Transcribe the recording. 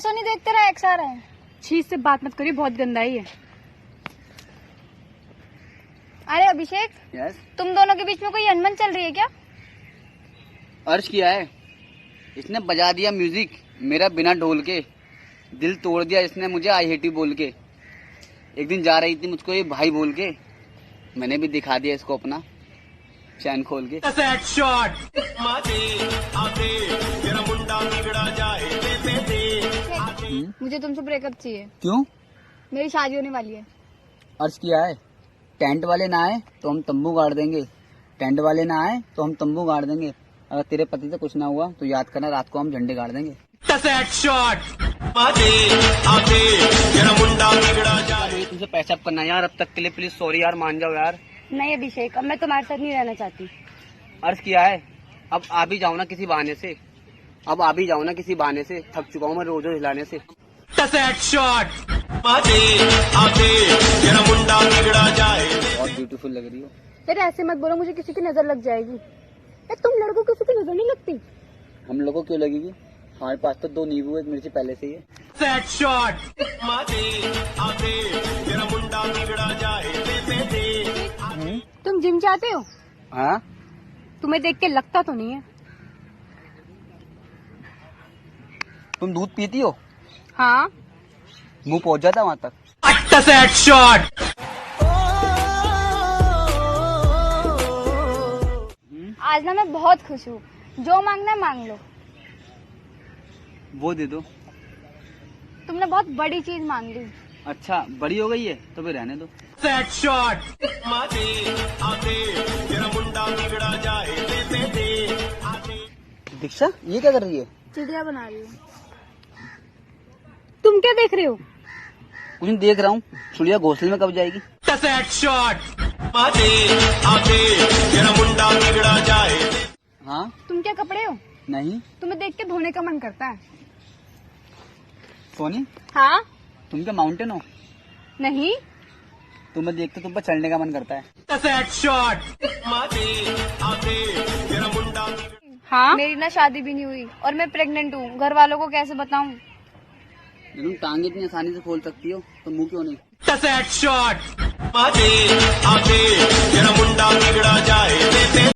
ऐसा नहीं देखते रहा एक्स आ रहा है। छी, से बात मत करिए, बहुत गंदाई है। अरे अभिषेक, यस। तुम दोनों के बीच में कोई अनबन चल रही है क्या? अर्ज किया है, इसने बजा दिया म्यूजिक मेरा बिना ढोल के, दिल तोड़ दिया इसने मुझे आई हेट यू बोल के। एक दिन जा रही थी मुझको ये भाई बोल के, मैंने भी दिखा दिया इसको अपना चैन खोल के। मुझे तुमसे ब्रेकअप चाहिए। क्यों? मेरी शादी होने वाली है। अर्ज किया है, टेंट वाले ना आए तो हम तंबू गाड़ देंगे, टेंट वाले ना आए तो हम तंबू गाड़ देंगे। अगर तेरे पति से कुछ ना हुआ तो याद करना, रात को हम झंडे गाड़ देंगे। मुझे तुमसे पैचअप करना यार, अब तक के लिए प्लीज सॉरी यार, मान जाओ यार। नहीं अभिषेक, अब मैं तुम्हारे साथ नहीं रहना चाहती। अर्ज किया है, अब आ भी जाओ ना किसी बहाने से, अब आ भी जाओ ना किसी बहाने से, थक चुका हूँ मैं रोज रोज हिलाने से। बहुत ब्यूटीफुल लग रही हो। अरे ऐसे मत बोलो, मुझे किसी की नजर लग जाएगी। तुम लड़कों को किसी की नजर नहीं लगती? हम लोगों को क्यों लगेगी, हमारे पास तो 2 नींबू 1 मिर्ची पहले से ही है। तुम जिम जाते हो? हाँ, तुम्हें देख के लगता तो नहीं है। तुम दूध पीती हो? हाँ। मुंह पहुंच जाता वहाँ तक। आज ना मैं बहुत खुश हूँ, जो मांगना है मांग लो। वो दे दो। तुमने बहुत बड़ी चीज मांग ली। अच्छा, बड़ी हो गई है तो फिर रहने दो। दीक्षा, ये क्या कर रही है? चिड़िया बना रही हूँ। तुम क्या देख रहे हो? कुछ नहीं देख रहा हूँ, चिड़िया घोंसले में कब जाएगी? हाँ। तुम क्या कपड़े हो? नहीं। तुम्हें देख के धोने का मन करता है। सोनी, हाँ? तुम क्या माउंटेन हो? नहीं। तुम्हें देख के तुम पर चढ़ने का मन करता है। हाँ? मेरी ना शादी भी नहीं हुई और मैं प्रेग्नेंट हूँ, घर वालों को कैसे बताऊँ? तुम टांगे इतनी आसानी से खोल सकती हो तो मुंह क्यों नहीं?